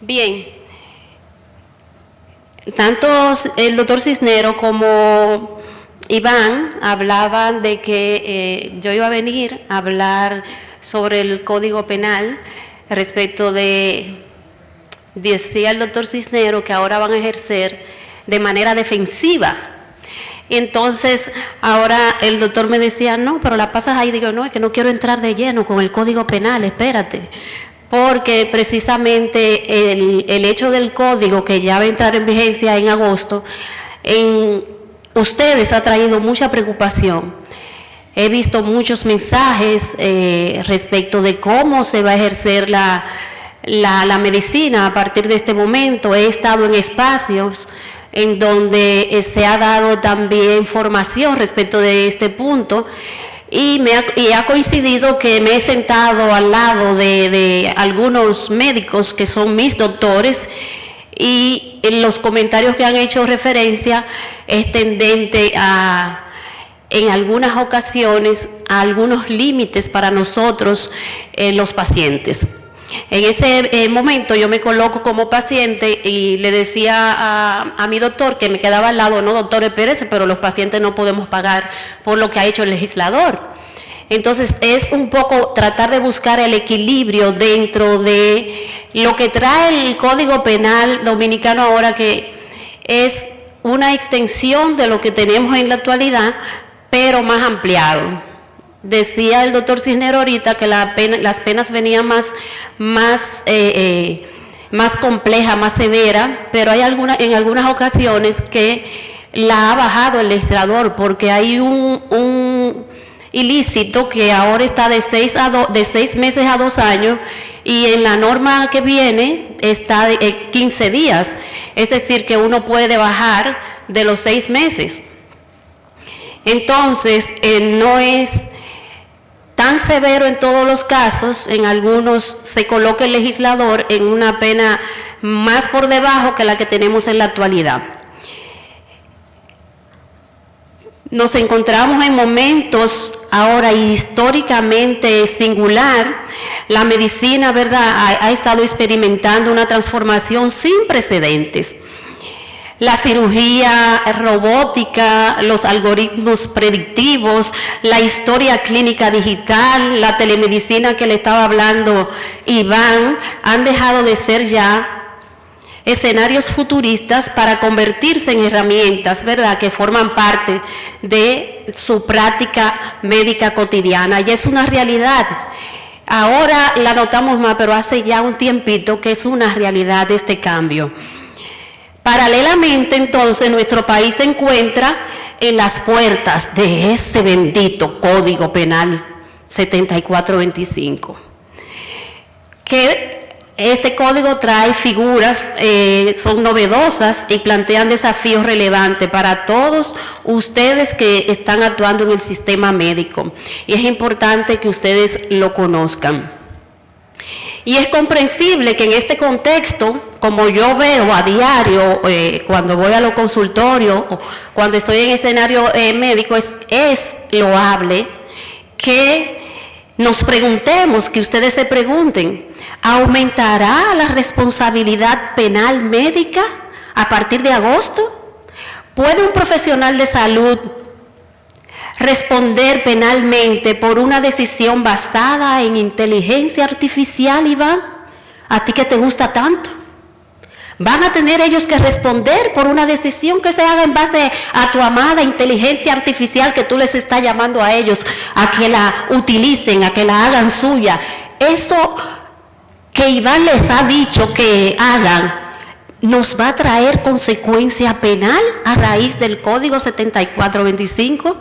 Bien, tanto el doctor Cisnero como Iván hablaban de que yo iba a venir a hablar sobre el Código Penal respecto decía el doctor Cisnero que ahora van a ejercer de manera defensiva. Entonces, ahora el doctor me decía, no, pero la pasas ahí. Digo, no, es que no quiero entrar de lleno con el Código Penal, espérate. Porque precisamente el hecho del código que ya va a entrar en vigencia en agosto, en ustedes ha traído mucha preocupación. He visto muchos mensajes respecto de cómo se va a ejercer la medicina a partir de este momento. He estado en espacios en donde se ha dado también formación respecto de este punto y ha coincidido que me he sentado al lado de algunos médicos que son mis doctores y en los comentarios que han hecho referencia es tendente en algunas ocasiones a algunos límites para nosotros los pacientes. En ese momento yo me coloco como paciente y le decía a mi doctor que me quedaba al lado, no, doctor, espérese, pero los pacientes no podemos pagar por lo que ha hecho el legislador. Entonces es un poco tratar de buscar el equilibrio dentro de lo que trae el Código Penal Dominicano ahora, que es una extensión de lo que tenemos en la actualidad, pero más ampliado. Decía el doctor Cisnero ahorita que las penas venían más complejas, más severas, pero hay en algunas ocasiones que la ha bajado el legislador, porque hay un ilícito que ahora está de 6 meses a 2 años y en la norma que viene está de 15 días, es decir, que uno puede bajar de los 6 meses. Entonces, no es tan severo en todos los casos, en algunos se coloca el legislador en una pena más por debajo que la que tenemos en la actualidad. Nos encontramos en momentos ahora históricamente singular. La medicina, ¿verdad?, ha estado experimentando una transformación sin precedentes. La cirugía robótica, los algoritmos predictivos, la historia clínica digital, la telemedicina que le estaba hablando Iván, han dejado de ser ya escenarios futuristas para convertirse en herramientas, ¿verdad?, que forman parte de su práctica médica cotidiana. Y es una realidad. Ahora la notamos más, pero hace ya un tiempito que es una realidad este cambio. Paralelamente, entonces, nuestro país se encuentra en las puertas de ese bendito Código Penal 7425, que este código trae figuras, son novedosas y plantean desafíos relevantes para todos ustedes que están actuando en el sistema médico. Y es importante que ustedes lo conozcan. Y es comprensible que en este contexto, como yo veo a diario, cuando voy a los consultorios, o cuando estoy en escenario médico, es loable que nos preguntemos, que ustedes se pregunten, ¿aumentará la responsabilidad penal médica a partir de agosto? ¿Puede un profesional de salud responder penalmente por una decisión basada en inteligencia artificial, Iván? ¿A ti que te gusta tanto? ¿Van a tener ellos que responder por una decisión que se haga en base a tu amada inteligencia artificial que tú les estás llamando a ellos a que la utilicen, a que la hagan suya? Eso que Iván les ha dicho que hagan, ¿nos va a traer consecuencia penal a raíz del Código 7425?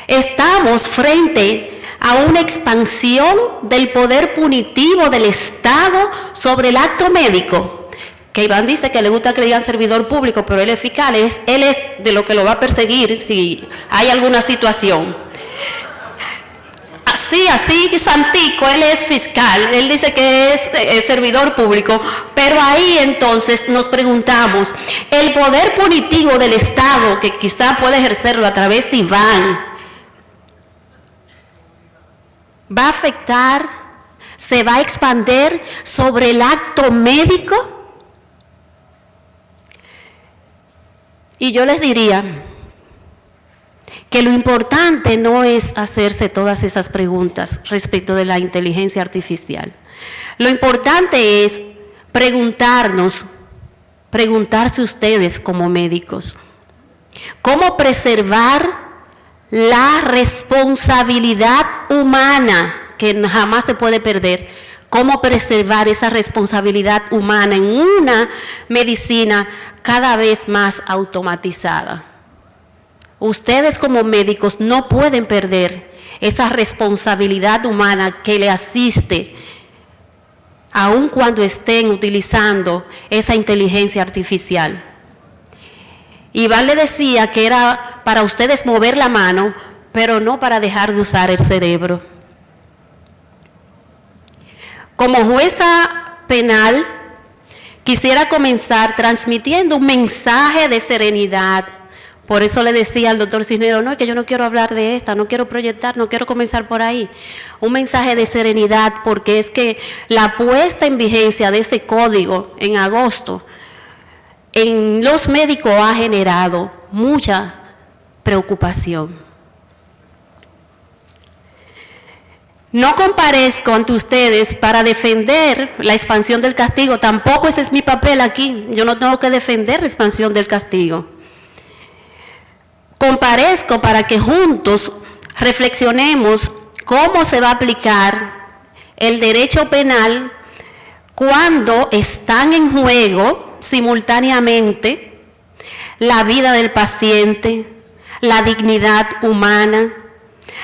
Estamos frente a una expansión del poder punitivo del Estado sobre el acto médico, que Iván dice que le gusta que le digan servidor público, pero él es fiscal, él es de lo que lo va a perseguir si hay alguna situación. Así, Santico, él es fiscal, él dice que es servidor público, pero ahí entonces nos preguntamos, el poder punitivo del Estado, que quizá puede ejercerlo a través de Iván, ¿va a afectar se va a expandir sobre el acto médico. Y yo les diría que lo importante no es hacerse todas esas preguntas respecto de la inteligencia artificial. Lo importante es preguntarse ustedes como médicos, ¿cómo preservar la responsabilidad humana que jamás se puede perder? ¿Cómo preservar esa responsabilidad humana en una medicina cada vez más automatizada? Ustedes como médicos no pueden perder esa responsabilidad humana que le asiste, aun cuando estén utilizando esa inteligencia artificial. Iván le decía que era para ustedes mover la mano, pero no para dejar de usar el cerebro. Como jueza penal, quisiera comenzar transmitiendo un mensaje de serenidad. Por eso le decía al doctor Cisneros, no, es que yo no quiero hablar de esta, no quiero proyectar, no quiero comenzar por ahí. Un mensaje de serenidad, porque es que la puesta en vigencia de ese código en agosto en los médicos ha generado mucha preocupación. No comparezco ante ustedes para defender la expansión del castigo, tampoco ese es mi papel aquí, yo no tengo que defender la expansión del castigo. Comparezco para que juntos reflexionemos cómo se va a aplicar el derecho penal cuando están en juego simultáneamente la vida del paciente, la dignidad humana,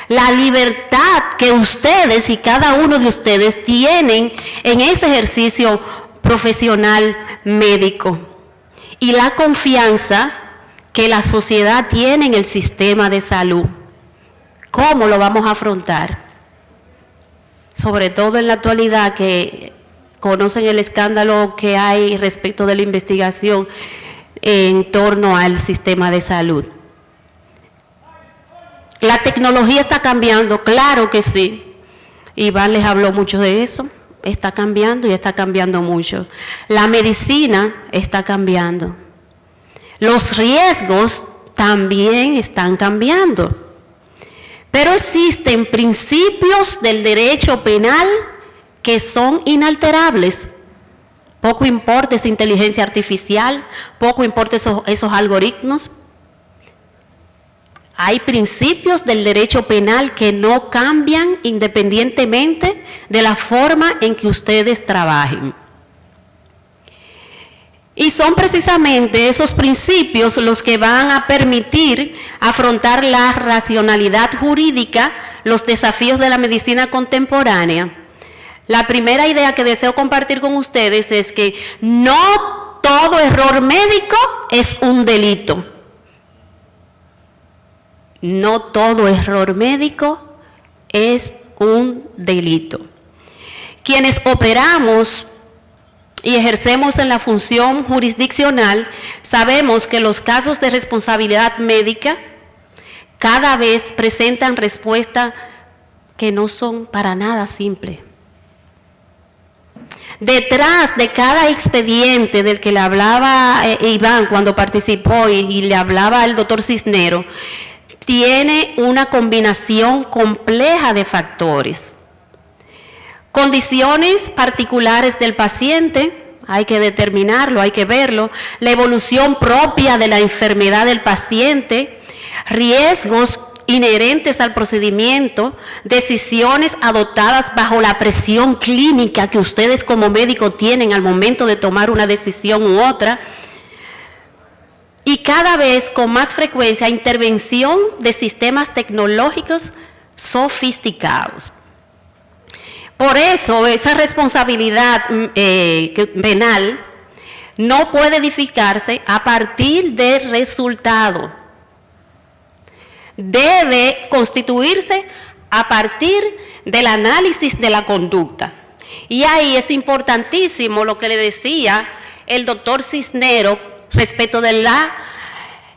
la libertad que ustedes y cada uno de ustedes tienen en ese ejercicio profesional médico y la confianza que la sociedad tiene en el sistema de salud. ¿Cómo lo vamos a afrontar? Sobre todo en la actualidad, que conocen el escándalo que hay respecto de la investigación en torno al sistema de salud. La tecnología está cambiando, claro que sí. Iván les habló mucho de eso. Está cambiando y está cambiando mucho. La medicina está cambiando. Los riesgos también están cambiando. Pero existen principios del derecho penal que son inalterables. Poco importa esa inteligencia artificial, poco importa esos algoritmos. Hay principios del derecho penal que no cambian independientemente de la forma en que ustedes trabajen. Y son precisamente esos principios los que van a permitir afrontar la racionalidad jurídica, los desafíos de la medicina contemporánea. La primera idea que deseo compartir con ustedes es que no todo error médico es un delito. No todo error médico es un delito. Quienes operamos y ejercemos en la función jurisdiccional, sabemos que los casos de responsabilidad médica cada vez presentan respuestas que no son para nada simples. Detrás de cada expediente del que le hablaba Iván cuando participó y le hablaba el doctor Cisneros, tiene una combinación compleja de factores. Condiciones particulares del paciente, hay que determinarlo, hay que verlo, la evolución propia de la enfermedad del paciente, riesgos inherentes al procedimiento, decisiones adoptadas bajo la presión clínica que ustedes como médicos tienen al momento de tomar una decisión u otra, y cada vez con más frecuencia intervención de sistemas tecnológicos sofisticados. Por eso esa responsabilidad penal no puede edificarse a partir del resultado. Debe constituirse a partir del análisis de la conducta. Y ahí es importantísimo lo que le decía el doctor Cisneros respecto de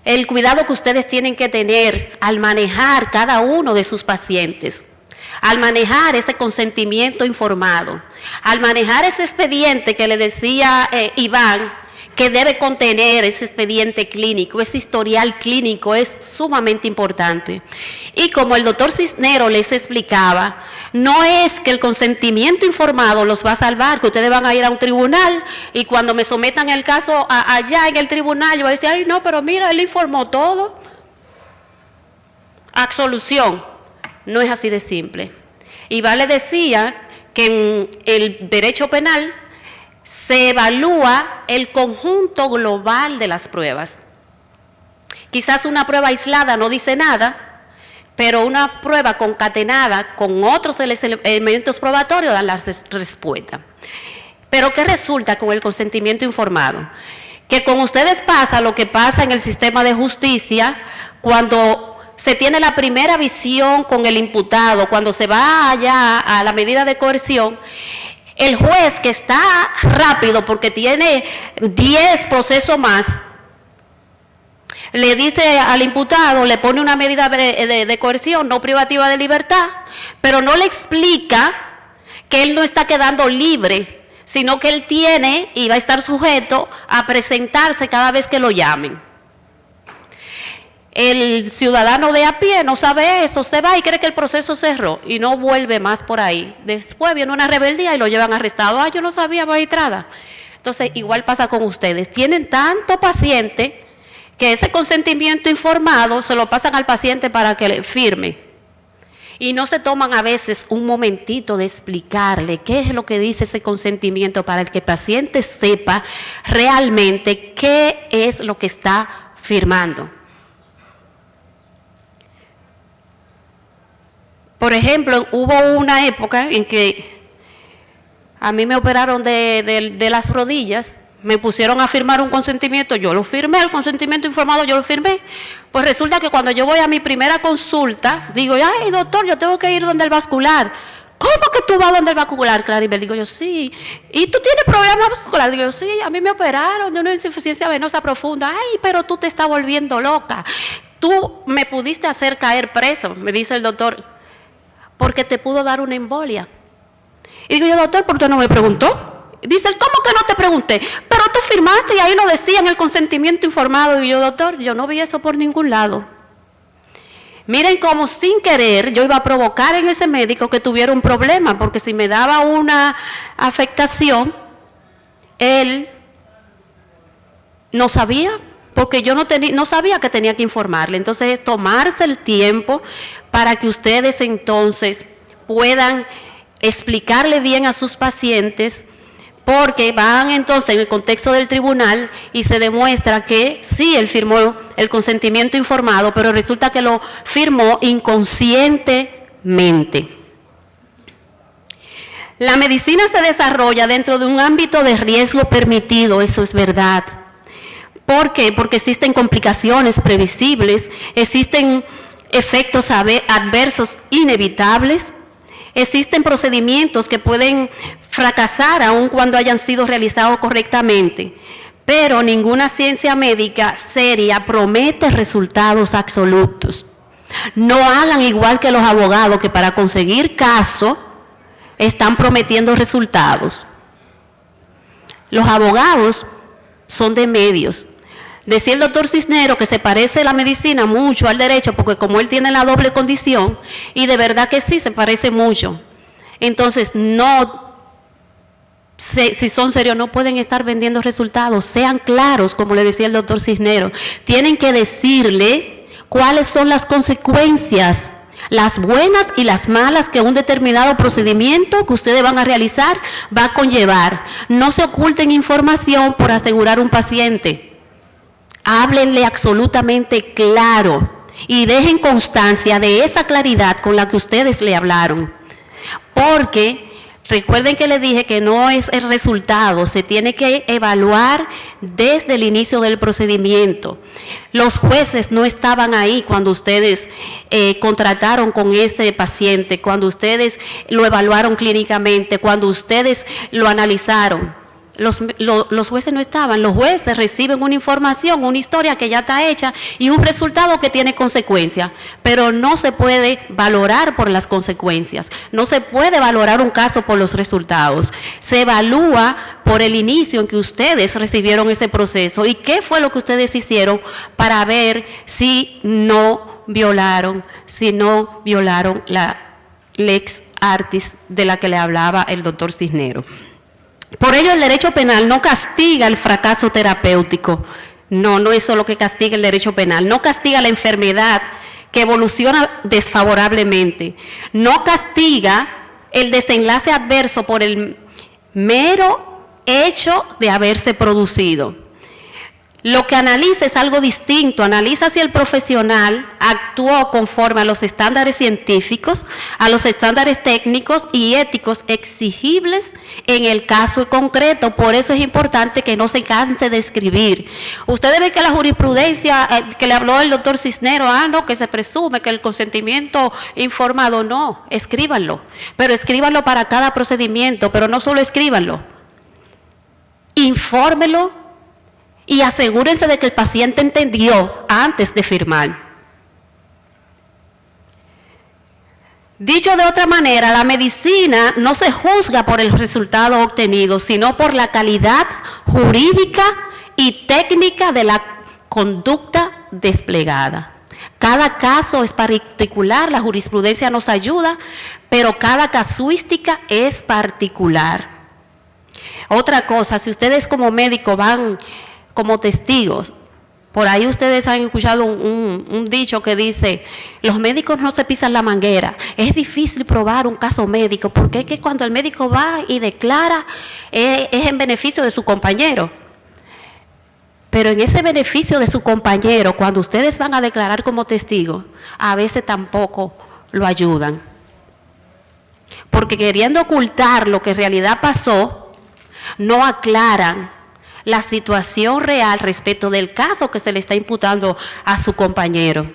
el cuidado que ustedes tienen que tener al manejar cada uno de sus pacientes. al manejar ese consentimiento informado, al manejar ese expediente que le decía Iván, que debe contener ese expediente clínico, ese historial clínico es sumamente importante. Y como el doctor Cisneros les explicaba, no es que el consentimiento informado los va a salvar, que ustedes van a ir a un tribunal y cuando me sometan el caso allá en el tribunal, yo voy a decir, ay no, pero mira, él informó todo. Absolución, no es así de simple. Iván le decía que en el derecho penal se evalúa el conjunto global de las pruebas. Quizás una prueba aislada no dice nada, pero una prueba concatenada con otros elementos probatorios dan la respuesta. Pero ¿qué resulta con el consentimiento informado? Que con ustedes pasa lo que pasa en el sistema de justicia cuando se tiene la primera visión con el imputado, cuando se va allá a la medida de coerción. El juez que está rápido porque tiene 10 procesos más, le dice al imputado, le pone una medida de coerción no privativa de libertad, pero no le explica que él no está quedando libre, sino que él tiene y va a estar sujeto a presentarse cada vez que lo llamen. El ciudadano de a pie no sabe eso, se va y cree que el proceso cerró y no vuelve más por ahí. Después viene una rebeldía y lo llevan arrestado. Yo no sabía, magistrada. Entonces, igual pasa con ustedes. Tienen tanto paciente que ese consentimiento informado se lo pasan al paciente para que le firme. Y no se toman a veces un momentito de explicarle qué es lo que dice ese consentimiento para que el paciente sepa realmente qué es lo que está firmando. Por ejemplo, hubo una época en que a mí me operaron de las rodillas, me pusieron a firmar un consentimiento, yo lo firmé, el consentimiento informado yo lo firmé. Pues resulta que cuando yo voy a mi primera consulta, digo, ay doctor, yo tengo que ir donde el vascular. ¿Cómo que tú vas donde el vascular, Claribel? Digo yo, sí. ¿Y tú tienes problemas vasculares? Digo yo, sí, a mí me operaron de una insuficiencia venosa profunda. Ay, pero tú te estás volviendo loca. Tú me pudiste hacer caer preso, me dice el doctor, porque te pudo dar una embolia. Y digo yo, doctor, ¿por qué no me preguntó? Dice él, ¿cómo que no te pregunté? Pero tú firmaste y ahí lo decía en el consentimiento informado. Y yo, doctor, yo no vi eso por ningún lado. Miren cómo sin querer yo iba a provocar en ese médico que tuviera un problema, porque si me daba una afectación, él no sabía, porque yo no sabía que tenía que informarle. Entonces es tomarse el tiempo para que ustedes entonces puedan explicarle bien a sus pacientes, porque van entonces en el contexto del tribunal y se demuestra que sí, él firmó el consentimiento informado, pero resulta que lo firmó inconscientemente. La medicina se desarrolla dentro de un ámbito de riesgo permitido, eso es verdad. ¿Por qué? Porque existen complicaciones previsibles, existen efectos adversos inevitables, existen procedimientos que pueden fracasar aun cuando hayan sido realizados correctamente, pero ninguna ciencia médica seria promete resultados absolutos. No hagan igual que los abogados que para conseguir caso están prometiendo resultados. Los abogados son de medios. Decía el doctor Cisneros que se parece la medicina mucho al derecho, porque como él tiene la doble condición, y de verdad que sí, se parece mucho. Entonces, si son serios, no pueden estar vendiendo resultados. Sean claros, como le decía el doctor Cisneros. Tienen que decirle cuáles son las consecuencias, las buenas y las malas que un determinado procedimiento que ustedes van a realizar va a conllevar. No se oculten información por asegurar un paciente. Háblenle absolutamente claro y dejen constancia de esa claridad con la que ustedes le hablaron. Porque recuerden que les dije que no es el resultado, se tiene que evaluar desde el inicio del procedimiento. Los jueces no estaban ahí cuando ustedes contrataron con ese paciente, cuando ustedes lo evaluaron clínicamente, cuando ustedes lo analizaron. Los jueces no estaban. Los jueces reciben una información, una historia que ya está hecha y un resultado que tiene consecuencias, pero no se puede valorar por las consecuencias, no se puede valorar un caso por los resultados, se evalúa por el inicio en que ustedes recibieron ese proceso y qué fue lo que ustedes hicieron para ver si no violaron la lex artis de la que le hablaba el doctor Cisneros. Por ello, el derecho penal no castiga el fracaso terapéutico. No es solo que castiga el derecho penal. No castiga la enfermedad que evoluciona desfavorablemente. No castiga el desenlace adverso por el mero hecho de haberse producido. Lo que analiza es algo distinto, analiza si el profesional actuó conforme a los estándares científicos, a los estándares técnicos y éticos exigibles en el caso concreto. Por eso es importante que no se canse de escribir. Ustedes ven que la jurisprudencia que le habló el doctor Cisneros, que se presume que el consentimiento informado, no, escríbanlo, pero escríbanlo para cada procedimiento, pero no solo escríbanlo, infórmelo, y asegúrense de que el paciente entendió antes de firmar. Dicho de otra manera, la medicina no se juzga por el resultado obtenido, sino por la calidad jurídica y técnica de la conducta desplegada. Cada caso es particular, la jurisprudencia nos ayuda, pero cada casuística es particular. Otra cosa, si ustedes como médicos van como testigos, por ahí ustedes han escuchado un dicho que dice, los médicos no se pisan la manguera. Es difícil probar un caso médico, porque es que cuando el médico va y declara, es en beneficio de su compañero. Pero en ese beneficio de su compañero, cuando ustedes van a declarar como testigos, a veces tampoco lo ayudan. Porque queriendo ocultar lo que en realidad pasó, no aclaran la situación real respecto del caso que se le está imputando a su compañero.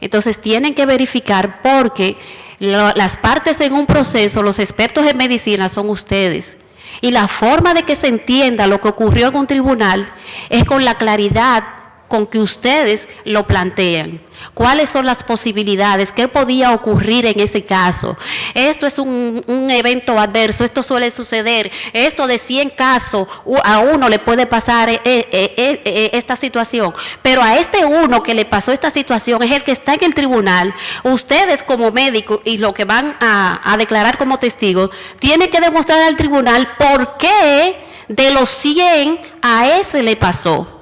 Entonces tienen que verificar, porque las partes en un proceso, los expertos en medicina son ustedes. Y la forma de que se entienda lo que ocurrió en un tribunal es con la claridad con que ustedes lo plantean. ¿Cuáles son las posibilidades? ¿Qué podía ocurrir en ese caso? Esto es un evento adverso, esto suele suceder, esto de 100 casos, a uno le puede pasar esta situación, pero a este uno que le pasó esta situación es el que está en el tribunal. Ustedes como médicos y lo que van a declarar como testigos, tienen que demostrar al tribunal por qué de los 100 a ese le pasó.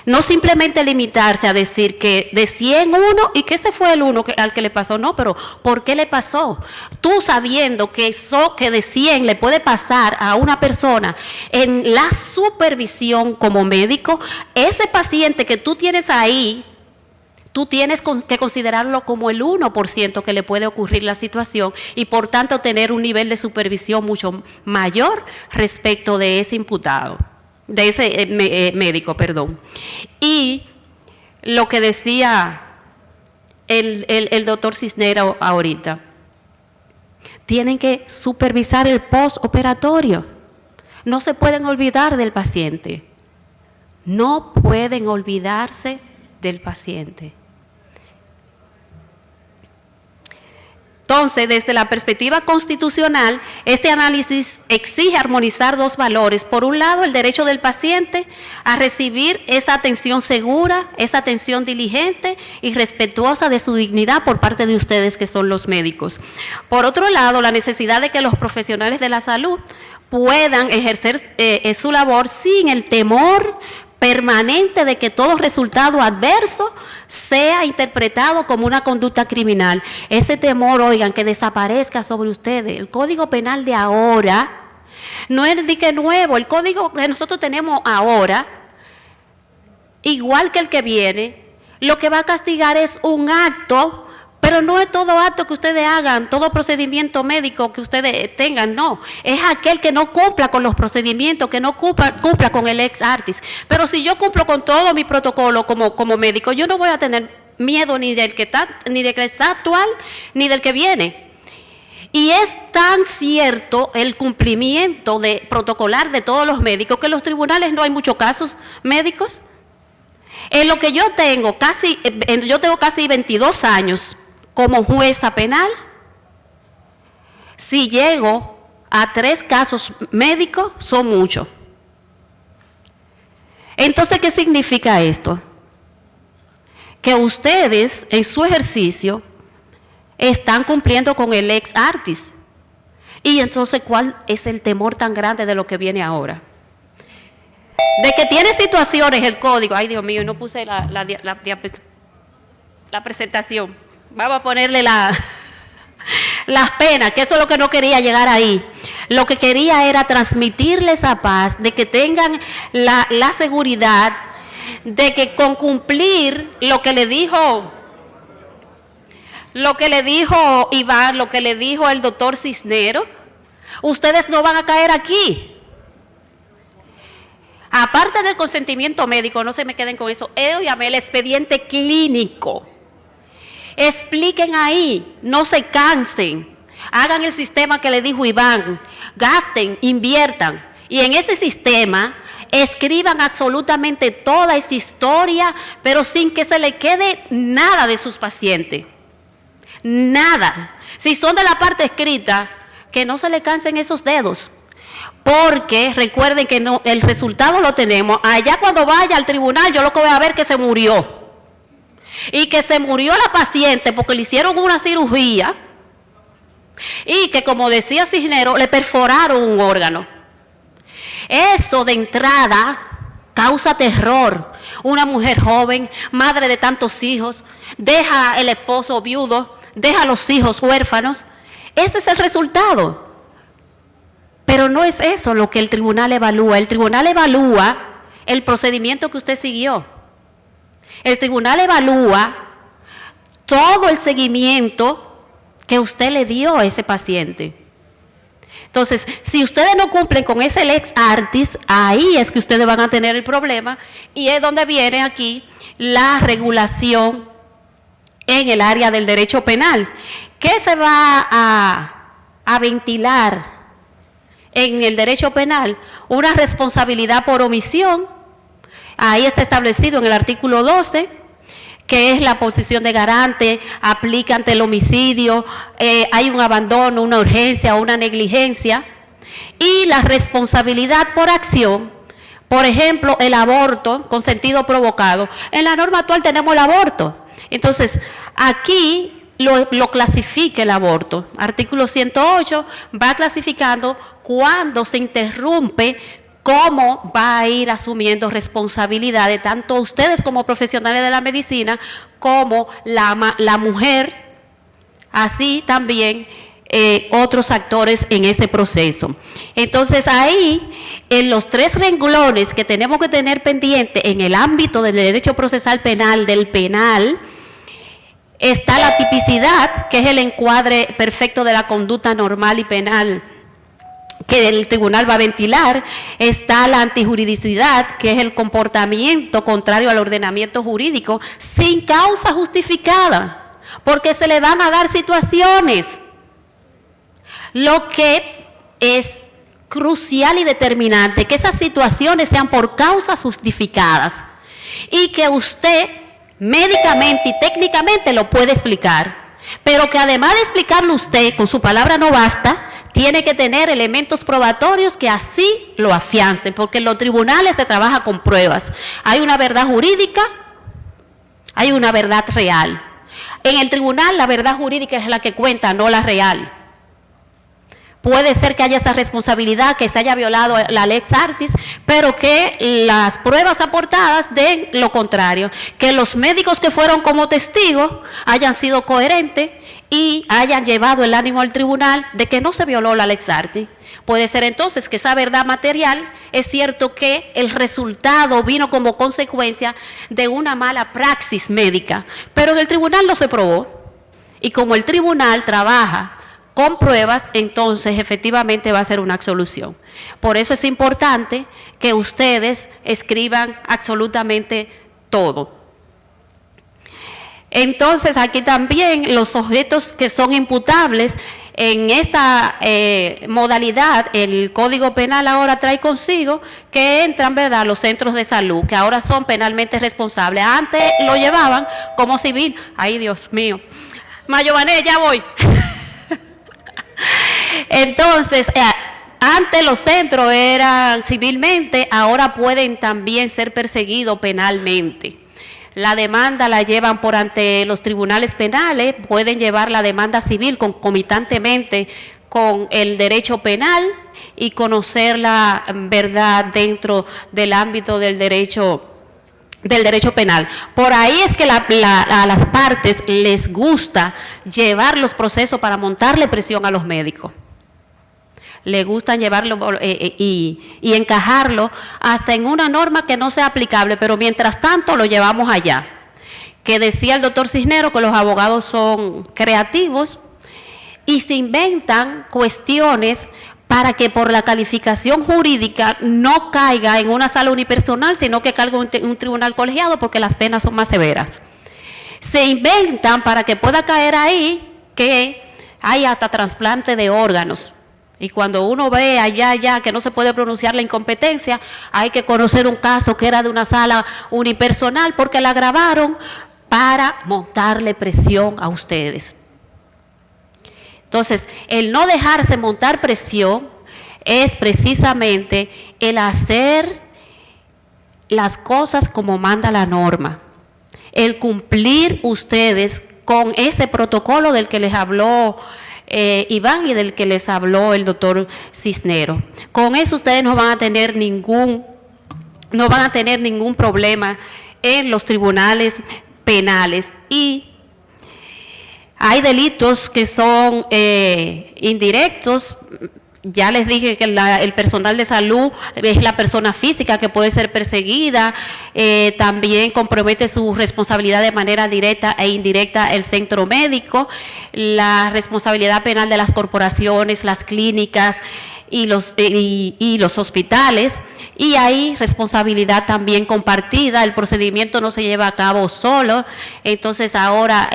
No simplemente limitarse a decir que de 100 uno y que ese fue el uno al que le pasó, no, pero ¿por qué le pasó? Tú sabiendo que de 100 le puede pasar a una persona en la supervisión como médico, ese paciente que tú tienes ahí, tú tienes que considerarlo como el 1% que le puede ocurrir la situación y por tanto tener un nivel de supervisión mucho mayor respecto de ese imputado. De ese médico, perdón. Y lo que decía el doctor Cisneros ahorita, tienen que supervisar el postoperatorio. No se pueden olvidar del paciente. No pueden olvidarse del paciente. Entonces, desde la perspectiva constitucional, este análisis exige armonizar dos valores. Por un lado, el derecho del paciente a recibir esa atención segura, esa atención diligente y respetuosa de su dignidad por parte de ustedes, que son los médicos. Por otro lado, la necesidad de que los profesionales de la salud puedan ejercer su labor sin el temor permanente de que todo resultado adverso sea interpretado como una conducta criminal. Ese temor, oigan, que desaparezca sobre ustedes. El Código Penal de ahora no es de que nuevo, el código que nosotros tenemos ahora, igual que el que viene, lo que va a castigar es un acto, pero no es todo acto que ustedes hagan, todo procedimiento médico que ustedes tengan, no. Es aquel que no cumpla con los procedimientos, que no cumpla con el ex artis. Pero si yo cumplo con todo mi protocolo como médico, yo no voy a tener miedo ni del que está actual, ni del que viene. Y es tan cierto el cumplimiento de protocolar de todos los médicos que en los tribunales no hay muchos casos médicos. En lo que yo tengo casi 22 años como jueza penal, si llego a 3 casos médicos, son muchos. Entonces, ¿qué significa esto? Que ustedes en su ejercicio están cumpliendo con el ex artis. Y entonces, ¿cuál es el temor tan grande de lo que viene ahora? De que tiene situaciones el código. Ay, Dios mío, no puse la presentación. Vamos a ponerle las penas, que eso es lo que no quería llegar ahí. Lo que quería era transmitirles esa paz, de que tengan la seguridad de que con cumplir lo que le dijo Iván, lo que le dijo el doctor Cisnero, ustedes no van a caer aquí. Aparte del consentimiento médico, no se me queden con eso, óyame, el expediente clínico. Expliquen ahí, no se cansen, hagan el sistema que le dijo Iván, gasten, inviertan, y en ese sistema escriban absolutamente toda esa historia, pero sin que se le quede nada de sus pacientes. Nada. Si son de la parte escrita, que no se le cansen esos dedos. Porque recuerden que no, el resultado lo tenemos. Allá cuando vaya al tribunal, yo lo que voy a ver que se murió. Y que se murió la paciente porque le hicieron una cirugía. Y que, como decía Cisneros, le perforaron un órgano. Eso de entrada causa terror. Una mujer joven, madre de tantos hijos, deja el esposo viudo, deja a los hijos huérfanos. Ese es el resultado. Pero no es eso lo que el tribunal evalúa. El tribunal evalúa el procedimiento que usted siguió. El tribunal evalúa todo el seguimiento que usted le dio a ese paciente. Entonces, si ustedes no cumplen con ese lex artis, ahí es que ustedes van a tener el problema y es donde viene aquí la regulación en el área del derecho penal. ¿Qué se va a ventilar en el derecho penal? Una responsabilidad por omisión. Ahí está establecido en el artículo 12, que es la posición de garante, aplica ante el homicidio, hay un abandono, una urgencia o una negligencia. Y la responsabilidad por acción, por ejemplo, el aborto con sentido provocado. En la norma actual tenemos el aborto. Entonces, aquí lo clasifica el aborto. Artículo 108 va clasificando cuándo se interrumpe, cómo va a ir asumiendo responsabilidades, tanto ustedes como profesionales de la medicina, como la mujer, así también otros actores en ese proceso. Entonces ahí, en los 3 renglones que tenemos que tener pendiente en el ámbito del derecho procesal penal, del penal, está la tipicidad, que es el encuadre perfecto de la conducta normal y penal que el tribunal va a ventilar. Está la antijuridicidad, que es el comportamiento contrario al ordenamiento jurídico sin causa justificada, porque se le van a dar situaciones. Lo que es crucial y determinante, que esas situaciones sean por causas justificadas y que usted médicamente y técnicamente lo puede explicar, pero que además de explicarlo usted con su palabra no basta, tiene que tener elementos probatorios que así lo afiancen, porque en los tribunales se trabaja con pruebas. Hay una verdad jurídica, hay una verdad real. En el tribunal la verdad jurídica es la que cuenta, no la real. Puede ser que haya esa responsabilidad, que se haya violado la lex artis, pero que las pruebas aportadas den lo contrario, que los médicos que fueron como testigos hayan sido coherentes y hayan llevado el ánimo al tribunal de que no se violó la lex artis. Puede ser entonces que esa verdad material es cierto que el resultado vino como consecuencia de una mala praxis médica, pero en el tribunal no se probó. Y como el tribunal trabaja con pruebas, entonces efectivamente va a ser una absolución. Por eso es importante que ustedes escriban absolutamente todo. Entonces aquí también los objetos que son imputables, en esta modalidad, el Código Penal ahora trae consigo que entran, ¿verdad?, los centros de salud, que ahora son penalmente responsables. Antes lo llevaban como civil. Ay, Dios mío. Mayované, ya voy. Entonces, antes los centros eran civilmente, ahora pueden también ser perseguidos penalmente. La demanda la llevan por ante los tribunales penales, pueden llevar la demanda civil concomitantemente con el derecho penal y conocer la verdad dentro del ámbito del derecho penal. Por ahí es que a las partes les gusta llevar los procesos para montarle presión a los médicos. Le gustan llevarlo y encajarlo hasta en una norma que no sea aplicable, pero mientras tanto lo llevamos allá. Que decía el doctor Cisneros que los abogados son creativos y se inventan cuestiones para que por la calificación jurídica no caiga en una sala unipersonal, sino que caiga en un tribunal colegiado porque las penas son más severas. Se inventan para que pueda caer ahí que hay hasta trasplante de órganos. Y cuando uno ve allá que no se puede pronunciar la incompetencia, hay que conocer un caso que era de una sala unipersonal porque la grabaron para montarle presión a ustedes. Entonces, el no dejarse montar presión es precisamente el hacer las cosas como manda la norma. El cumplir ustedes con ese protocolo del que les habló Iván y del que les habló el doctor Cisneros. Con eso ustedes no van a tener ningún problema en los tribunales penales. Y hay delitos que son indirectos. Ya les dije que el personal de salud es la persona física que puede ser perseguida, también compromete su responsabilidad de manera directa e indirecta el centro médico, la responsabilidad penal de las corporaciones, las clínicas y los hospitales, y hay responsabilidad también compartida. El procedimiento no se lleva a cabo solo, entonces ahora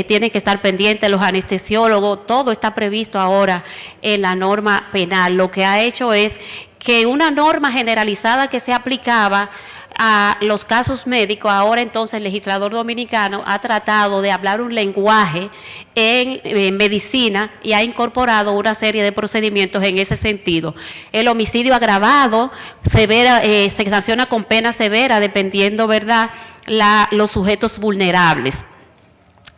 tienen que estar pendientes los anestesiólogos. Todo está previsto ahora en la norma penal. Lo que ha hecho es que una norma generalizada que se aplicaba a los casos médicos, ahora entonces el legislador dominicano ha tratado de hablar un lenguaje en medicina y ha incorporado una serie de procedimientos en ese sentido. El homicidio agravado se sanciona con pena severa dependiendo, ¿verdad?, los sujetos vulnerables.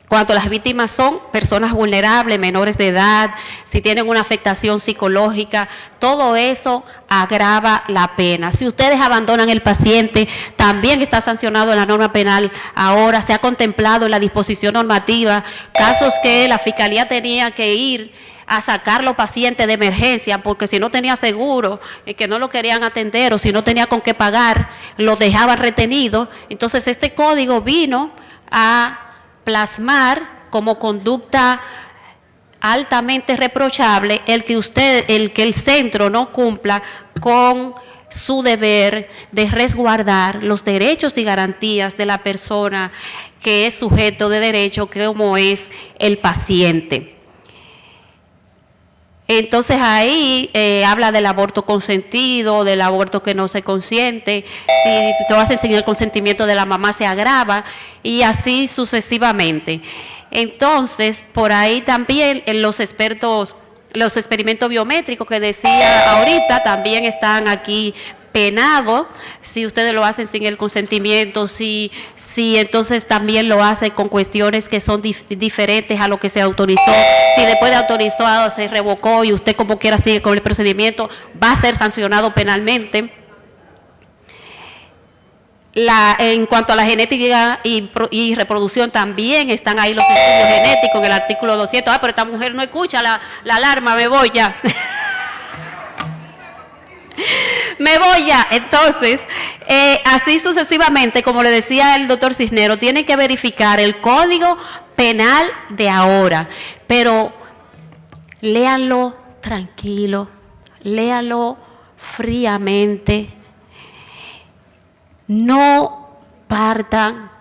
Cuando las víctimas son personas vulnerables, menores de edad, si tienen una afectación psicológica, todo eso agrava la pena. Si ustedes abandonan el paciente, también está sancionado en la norma penal. Ahora se ha contemplado en la disposición normativa casos que la fiscalía tenía que ir a sacar los pacientes de emergencia porque si no tenía seguro, que no lo querían atender o si no tenía con qué pagar, los dejaban retenidos. Entonces este código vino a plasmar como conducta altamente reprochable el que el centro no cumpla con su deber de resguardar los derechos y garantías de la persona que es sujeto de derecho, como es el paciente. Entonces ahí habla del aborto consentido, del aborto que no se consiente, si se hace sin el consentimiento de la mamá se agrava y así sucesivamente. Entonces, por ahí también los experimentos biométricos que decía ahorita también están aquí penado, si ustedes lo hacen sin el consentimiento, si entonces también lo hacen con cuestiones que son diferentes a lo que se autorizó. Si después de autorizado se revocó y usted como quiera sigue con el procedimiento, va a ser sancionado penalmente. En cuanto a la genética y reproducción, también están ahí los estudios genéticos en el artículo 200. Pero esta mujer no escucha la alarma, me voy ya. Me voy ya. Entonces, así sucesivamente, como le decía el doctor Cisneros, tiene que verificar el Código Penal de ahora, pero léanlo tranquilo, léanlo fríamente, no partan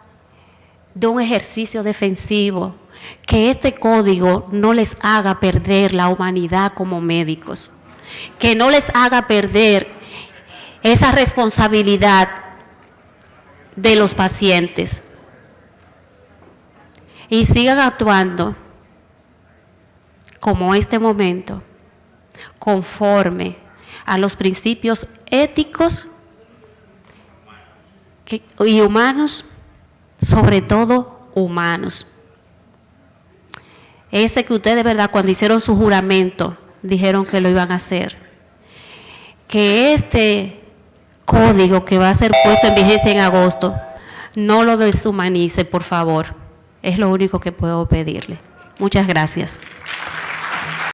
de un ejercicio defensivo. que este código no les haga perder la humanidad como médicos, que no les haga perder esa responsabilidad de los pacientes y sigan actuando como este momento, conforme a los principios éticos y humanos, sobre todo humanos. Ese que ustedes, de verdad, cuando hicieron su juramento, dijeron que lo iban a hacer. Que este código que va a ser puesto en vigencia en agosto, no lo deshumanice, por favor. Es lo único que puedo pedirle. Muchas gracias.